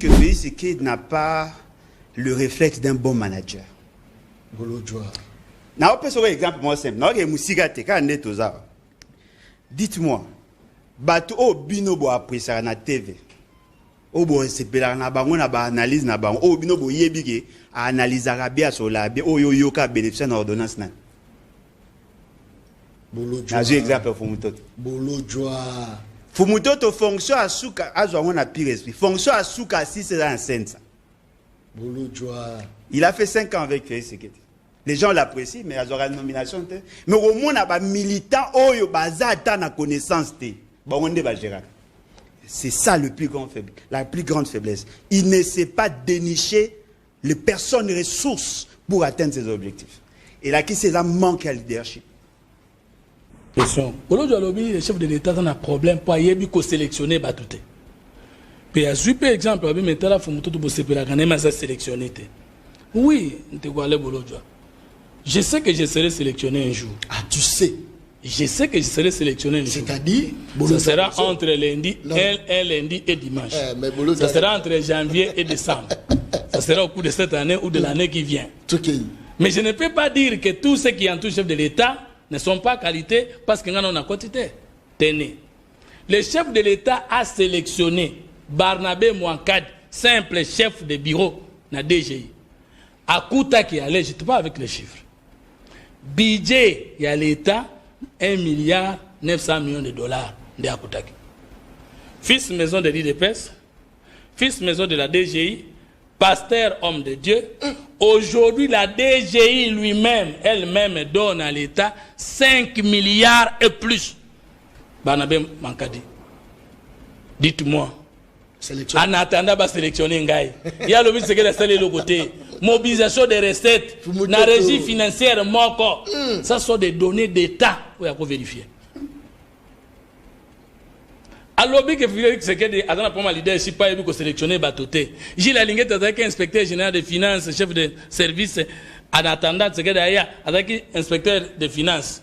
Que Félix n'a pas le réflexe d'un bon manager. Na ope sur exemple moi simple. Na ke musika te ka netoza. Dites-moi, bato o bino bo aprisa na TV. O bo sepela na bango na ba analyse na bango. O bino bo yebi ke analyse arabia sur la bi o yo ka bénéficier na ordonnance na. Na je exemple Fumutoto. Fumutoto fonction à suka azwa na pire esprit. Fonction à suka 6 ans enceinte. Il a fait 5 ans avec Félix Sekedi. Les gens l'apprécient, mais ils auront une nomination. Mais au moins, il y a des militants qui ont la connaissance. C'est ça la plus grande faiblesse. Il ne sait pas dénicher les personnes ressources pour atteindre ses objectifs. Et là, c'est un manque à leadership. Question. Aujourd'hui, le chef de l'État a un problème pour sélectionner Batouté. Puis, à super exemple, il faut sélectionner. Oui, je sais que je serai sélectionné un jour. Ah, tu sais? Je sais que je serai sélectionné un jour. C'est-à-dire? Ça sera entre lundi, lundi et dimanche. Ça sera entre janvier et décembre. Ça sera au cours de cette année ou de l'année qui vient. Mais je ne peux pas dire que tous ceux qui entourent le chef de l'État ne sont pas qualité parce qu'ils en ont quantité. Tenez. Le chef de l'État a sélectionné Barnabé Mouankad, simple chef de bureau na DGI. À Kouta qui allait, je ne sais pas avec les chiffres. Budget, il y a l'État, 1,9 milliard de dollars de Akutaki. Fils maison de l'IDPS, fils maison de la DGI, pasteur homme de Dieu. Aujourd'hui, la DGI lui-même, elle-même donne à l'État 5 milliards et plus. Barnabé Mankadi. Dites-moi. En attendant de sélectionner Ngaï. Il y a le but de installer le côté. Mobilisation des recettes. La régie financière, moko. Ça sont des données d'État. Il faut vérifier. Alors, que Félix Sekedi a dans la leadership, pas eu sélectionner Batoté. Gilles Alinguet avec inspecteur général des finances, chef de service, en attendant avec inspecteur des finances.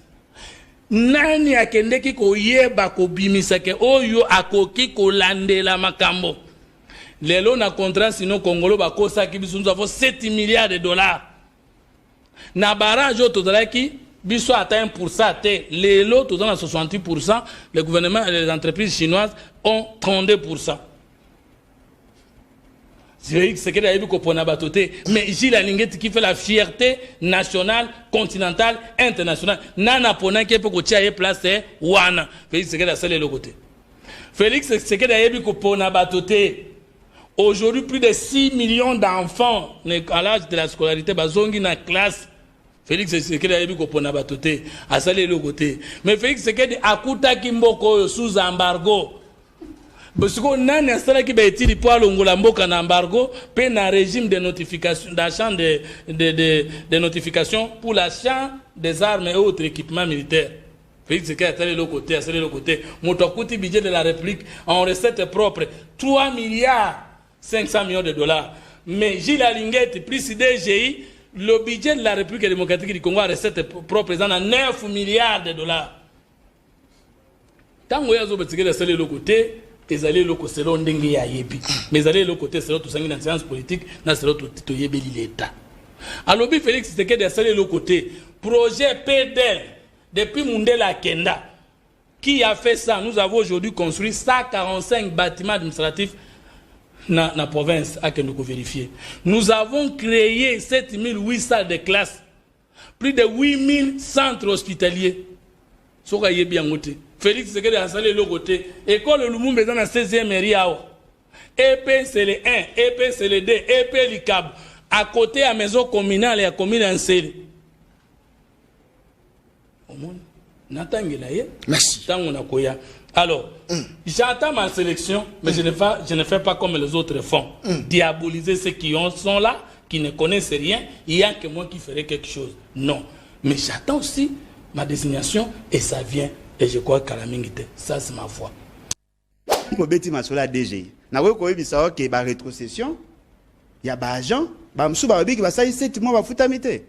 Nani akendeki koyeba kobimisa ke oyo akoki kolandela makambo. Lelo na contrat sino Congolo bakosa ki biso nous avons 7 milliards de dollars. Na barrage tozalaki biso ata 1% te. Lelo tozana 68%, le gouvernement et les entreprises chinoises ont 32%. Mais Gilles Alinguet qui fait la fierté nationale, continentale, internationale. Nana Pona qui peut coacher place Wana. Félix Sekedi a salé le côté. Félix Sekedi a dit que aujourd'hui, plus de 6 millions d'enfants à l'âge de la scolarité bazongi na classe. Félix Sekedi a dit que Pona Batoté a salé le côté. Mais Félix Sekedi a kuta kimboko sous embargo. Parce que nan installé qui bétili pour l'ongola mboka na embargo, pe na régime de notification d'achat de notification pour l'achat des armes et autres équipements militaires. Félix Sekedi a salé le côté, Motokuti budget de la République en recette propre 3 milliards 500 millions de dollars. Mais Gilles Alinguet plus DGI, le budget de la République démocratique du Congo a recette propre présent à 9 milliards de dollars. Tant que vous avez salé le côté, les allés locaux seront dengue à yebi. Mais les allés locaux seront tous en sciences politiques, n'a seront tout yebi l'État. Alors, Félix Sekedi a salé le côté. Projet PDL, depuis Mundela Kenda, qui a fait ça? Nous avons aujourd'hui construit 145 bâtiments administratifs dans la province à Kendoko vérifier. Nous avons créé 7800 de classes, plus de 8000 centres hospitaliers. Soka yebi angote. Félix Sekedi a salé le côté. École Lumumba dans la 16e mairie. EP c'est le 1, EP c'est le 2, EP l'ICAB. À côté à maison communale et à commune en série. Merci. Alors, j'attends ma sélection, mais je ne fais pas comme les autres font. Diaboliser ceux qui sont là, qui ne connaissent rien. Il y a que moi qui ferai quelque chose. Non. Mais j'attends aussi ma désignation et ça vient. Et je crois qu'à la mingité, ça c'est ma foi. Mobeti masola DG. Na ko ko bisawa ke ba rétrocession. Ya ba agent, ba msu ba biki ba sai 7 mois ba futamite.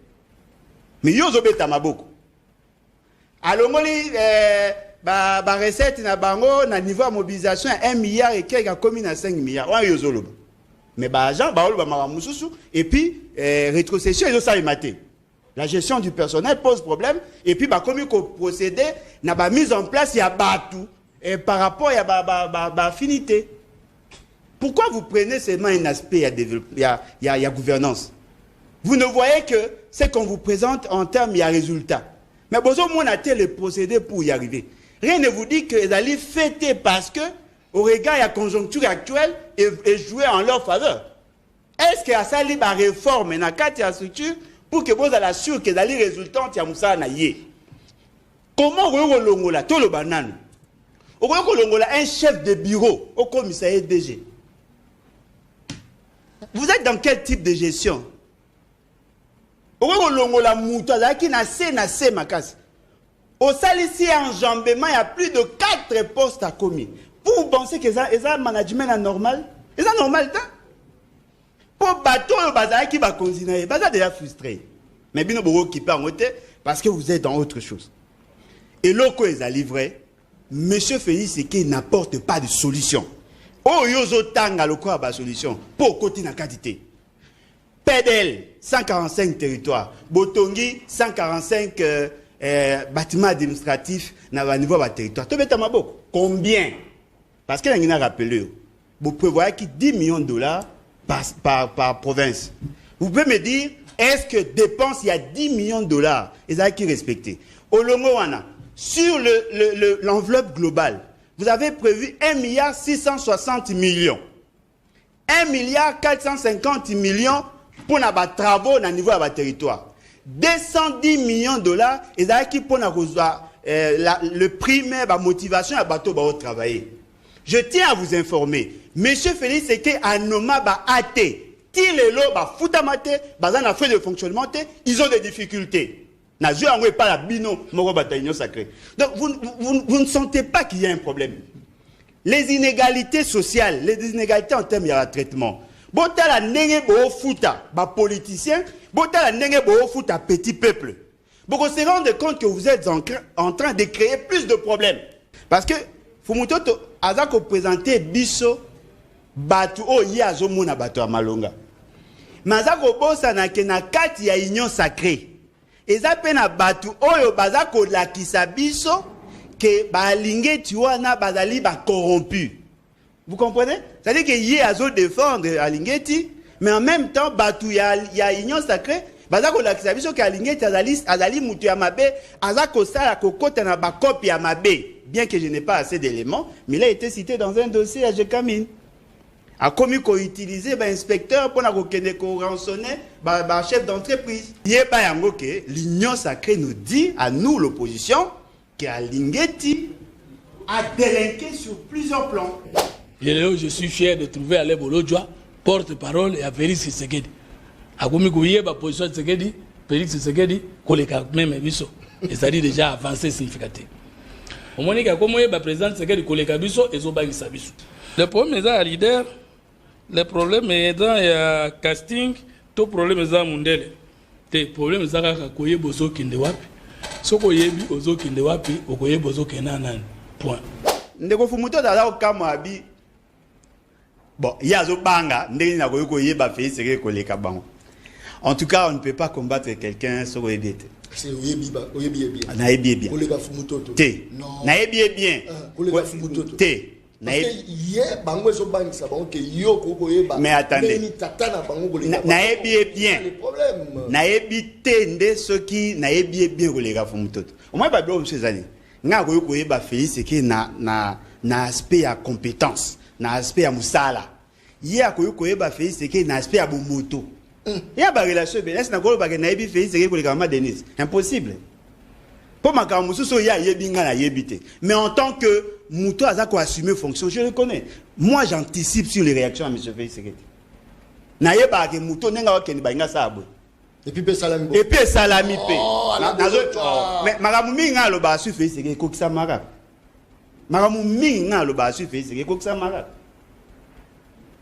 Mais yo zo beta maboko. Alongoli ba recette na bango na niveau de mobilisation 1 milliard et quelques commune à 5 milliards. Wa yo zo loba. mais agent et puis rétrocession et ça est maté. La gestion du personnel pose problème et puis comme il procéder n'a pas mise en place il y a tout et par rapport à affinité. Pourquoi vous prenez seulement un aspect il y a gouvernance? Vous ne voyez que c'est qu'on vous présente en termes il y a résultat. Mais besoin on a le procédé pour y arriver. Rien ne vous dit que les allez fêter parce que au regard de la conjoncture actuelle et jouer en leur faveur. Est-ce que ça libre à réforme dans la structure pour que vous allez assurer que les résultats de Moussa Naye? Comment vous longola tout le banane? Vous longola un chef de bureau au commissariat DG. Vous êtes dans quel type de gestion? Vous longola mouton qui n'a assez makas. Au salissé enjambement, il y a plus de 4 postes à commis. Vous pensez que ça est un management anormal? C'est normal, ça? Pour bateau, le bazar qui va continuer, le bazar déjà frustré. Mais bien, vous qui peut en parce que vous êtes dans autre chose. Et l'autre est à livrer, M. Félix Tshisekedi n'apporte pas de solution. Oh, yozo tanga le quoi ba solution pour côté na quantité. PDL 145 territoires, Botongi 145 bâtiments administratifs na niveau de territoire. Combien? Parce que nous avons rappelé, vous prévoyez qu'il 10 millions de dollars par province. Vous pouvez me dire, est-ce que dépense il y a 10 millions de dollars? Et ça qui respecté. Au Longowana, sur l'enveloppe globale, vous avez prévu 1,660 milliards. 1,450 milliards pour les travaux au niveau de territoire. 210 millions de dollars, et ça qui pour le primaire, la motivation à bateau pour travailler. Je tiens à vous informer, M. Félix Tshisekedi a nommé AT. Tilelo, Foutamate, Bazan fait de fonctionnement, ils ont des difficultés. N'a pas la bino, moro bataillon sacré. Donc vous ne sentez pas qu'il y a un problème. Les inégalités sociales, les inégalités en termes de traitement. Bota la nenge bo fouta, politicien, bota la nenge bo fouta petit peuple. Vous se rendez compte que vous êtes en train de créer plus de problèmes. Parce que Fumutoto azako présenter biso batu o yazo mona batu amalonga. Mazako bosa na kena kati ya union sacrée. Eza pena batu oyo bazako lakisa biso que balinge tiwana bazali ba corrompu. Vous comprenez? C'est-à-dire que yé azo défendre alingeti, mais en même temps batu ya union sacrée bazako lakisa biso que alingeti azali mutu ya mabe azako sala kokota na ba copie ya mabe. Bien que je n'ai pas assez d'éléments, mais il a été cité dans un dossier à Jekamine. A commis qu'on utilisait inspecteur pour rançonner chef d'entreprise. L'Union sacrée nous dit à nous, l'opposition, qu'Alingeti a délinqué sur plusieurs plans. Je suis fier de trouver Alain Bolodjoa, porte-parole et à Félix Tshisekedi. A commis qu'on y ait position de Tshisekedi, Félix Tshisekedi, qu'on les a même visto. Et ça dit déjà avancé significatif. Au moins, il y a comme le président Tshisekedi collègue Abisso et Zobagi Sabisso. Le problème est à leader, le problème est dans casting, tout problème est dans Mundele. Le problème est dans Koye Bozo Kindewapi. Ce que Yebi Ozo Kindewapi, Okoye Bozo Kenanan. Point. Ndeko Fumuto dala Okamabi. Bon, il y a Zobanga, Ndena Koye Ba Félix Tshisekedi collègue Bango. En tout cas, on ne peut pas combattre quelqu'un sur les dettes. C'est Oyebi bien. Naebi bien. Kolega Fumutoto. T. Naebi bien. Kolega Fumutoto. T. Mais attendez. Naebi bien. Naebi tende ce qui naebi bien kolega Fumutoto. Au moins pas bien ces années. Nga koye ba Félix c'est que na aspect à compétence, na aspect à musala. Hier koye ba Félix c'est que na aspect à moto. Il y a une relation, mais est-ce que impossible. Pour ma mais en tant que Mouto Azako assumer fonction, je le connais. Moi, j'anticipe sur les réactions à M. Félix Tshisekedi. Et puis Salami. Mais Maramumi nga lo ba su Félix Tshisekedi ko kisa mara. Maramumi nga lo ba su Félix Tshisekedi ko kisa mara.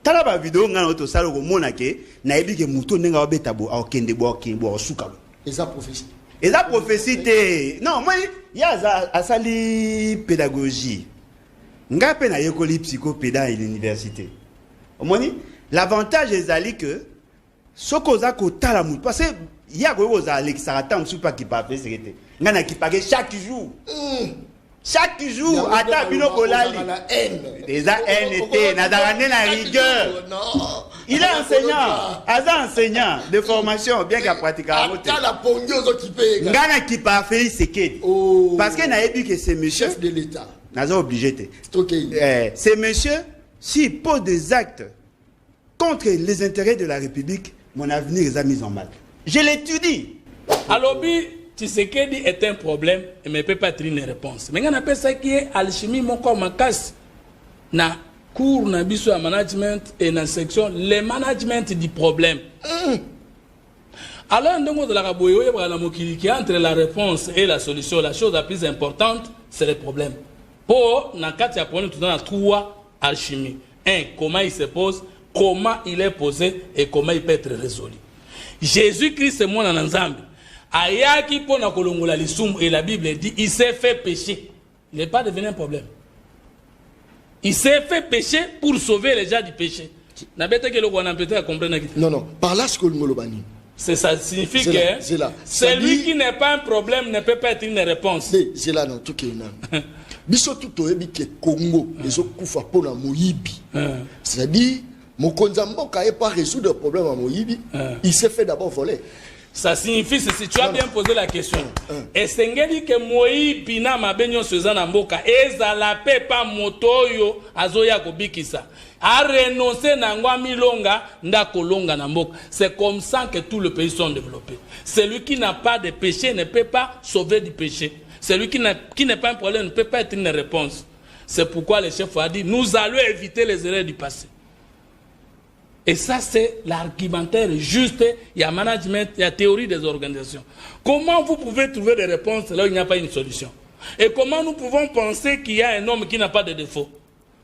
Tala ba vidéo nga auto salo ko mona ke na ebi ke muto nenga obeta bo akende bo suka. Eza prophétie. Eza prophétie te. Non, moi ya asali pédagogie. Nga pe na yekoli psychopéda à l'université. Omoni L'avantage est que ce qu'on a côté la mouille parce que il y a des Alex Saratan pas qui pas fait sécurité. Ngana qui pague chaque jour. Chaque jour, attends, bino bolali. Déjà NT, nadarané la rigueur. Il est enseignant, enseignant de formation, bien qu'à pratiquer. Attends la pongioso qui paye. Ngana qui pas fait sécurité. Parce que n'a dit que c'est monsieur chef de l'État. N'a pas obligé. C'est monsieur s'il pose des actes contre les intérêts de la République, mon avenir est mis en mal. Je l'étudie. Alors, Tshisekedi est un problème et ne peut pas être une réponse. Mais on appelle ça qui est alchimie, mon corps, ma casse. Na cours, na biso à management et na section, le management du problème. Alors, dans de la raboyo, qui entre la réponse et la solution, la chose la plus importante, c'est le problème. Pour, na quatre, il y a tout dans trois alchimies. Un, comment il se pose, comment il est posé et comment il peut être résolu. Jésus-Christ est mon ensemble. Ayaki pona kolongola lisum et la Bible dit il s'est fait pécher. Il n'est pas devenu un problème. Il s'est fait pécher pour sauver les gens du péché. Non, par là ce que nous l'obani. C'est ça signifie que celui qui n'est pas un problème ne peut pas être une réponse. C'est là non tout qui est. Biso tout ebi ke Congo les okufa pona moyibi. C'est-à-dire Mokonza Mboka n'est pas résoudre le problème à Moyibi. Il s'est fait d'abord voler. Ça signifie, si tu as bien posé la question, et c'est dit que Moyibi n'a ma benyon Suzanne Mboka, et ça la paix pas motoyo, azoya kobikisa. A renoncé Nangwa Milonga, Ndakolonga Namboka. C'est comme ça que tous les pays sont développés. Celui qui n'a pas de péché ne peut pas sauver du péché. Celui qui n'est pas un problème ne peut pas être une réponse. C'est pourquoi le chef a dit, nous allons éviter les erreurs du passé. Et ça, c'est l'argumentaire juste. Il y a management, il y a théorie des organisations. Comment vous pouvez trouver des réponses là où il n'y a pas une solution? Et comment nous pouvons penser qu'il y a un homme qui n'a pas de défaut?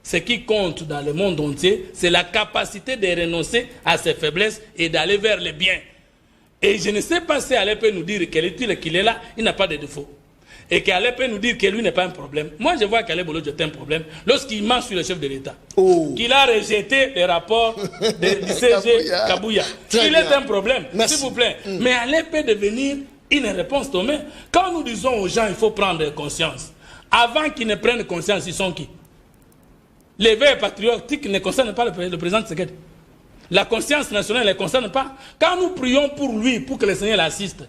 Ce qui compte dans le monde entier, c'est la capacité de renoncer à ses faiblesses et d'aller vers le bien. Et je ne sais pas si Alep peut nous dire qu'il est là, il n'a pas de défaut. Et qu'Alep peut nous dire que lui n'est pas un problème. Moi, je vois qu'Alep Bolo est un problème lorsqu'il ment sur le chef de l'État. Qu'il a rejeté les rapports du CG Kabouya. Il est un problème, s'il vous plaît. Mais Alep peut devenir une réponse tombée. Quand nous disons aux gens qu'il faut prendre conscience, avant qu'ils ne prennent conscience, ils sont qui? Les veilles patriotiques ne concernent pas le président Tshisekedi. La conscience nationale ne les concerne pas. Quand nous prions pour lui, pour que le Seigneur l'assiste,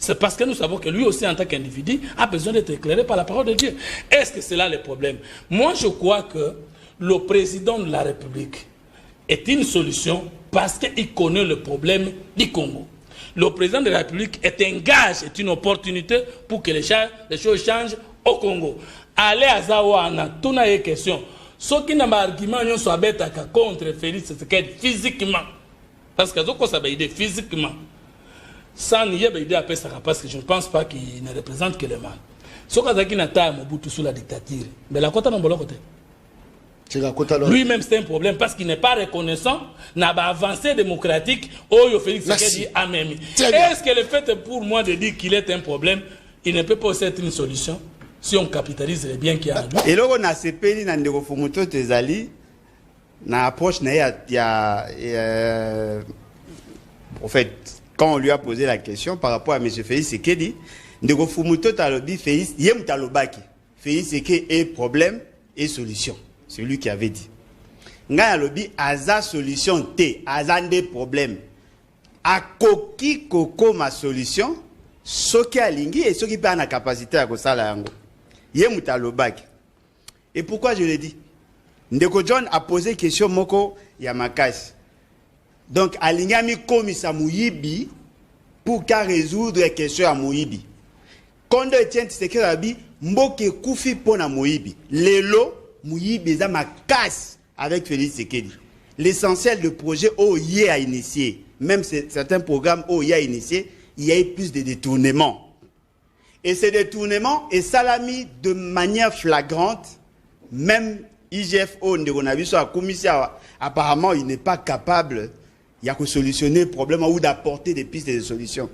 c'est parce que nous savons que lui aussi, en tant qu'individu, a besoin d'être éclairé par la parole de Dieu. Est-ce que c'est là le problème? Moi, je crois que le président de la République est une solution parce qu'il connaît le problème du Congo. Le président de la République est un gage, est une opportunité pour que les choses changent au Congo. Allez à Zawana, tout n'a une question. Ceux qui n'ont pas d'argument sont contre Félix Tshisekedi physiquement. Parce que ça va aider physiquement. Sans nier l'idée après ça, parce que je ne pense pas qu'il ne représente que le mal. Ce qui n'a pas Mobutu sous la dictature, mais la côté non côté. Lui-même c'est un problème parce qu'il n'est pas reconnaissant, n'a pas avancé démocratique. Oh, Félix Tshisekedi a même. Est-ce que le fait pour moi de dire qu'il est un problème, il ne peut pas être une solution si on capitalise les biens qu'il y a à lui? Et là on a ces pays dans les refoumutos des alliés, na approche en fait. Quand on lui a posé la question par rapport à M. Félix Tshisekedi, Ndeko Fumuto Talobi Félix, Yem Talobaki, Félix Tshisekedi est problème et solution. C'est lui qui avait dit. Nga Yalobi, Aza solution T, Aza des problèmes. A koki koko ma solution, soki alingi et soki pa na capacité à kosala yango. Yem Talobaki. Et pourquoi je le dis? Ndeko John a posé question moko Yamakasi. Donc, Alingami komisa Moyibi pour qu'à résoudre les questions à Moyibi. Quand on tient ce que Rabi, Mboke Koufi pona Moyibi. Lelo, Moyibi, ça ma casse avec Félix Tshisekedi. L'essentiel du projet OIE a initié, même certains programmes OIE a initié, il y a eu plus de détournements. Et ces détournements est salami de manière flagrante, même IGFO, apparemment, il n'est pas capable. Il y a que solutionner le problème ou d'apporter des pistes de solutions.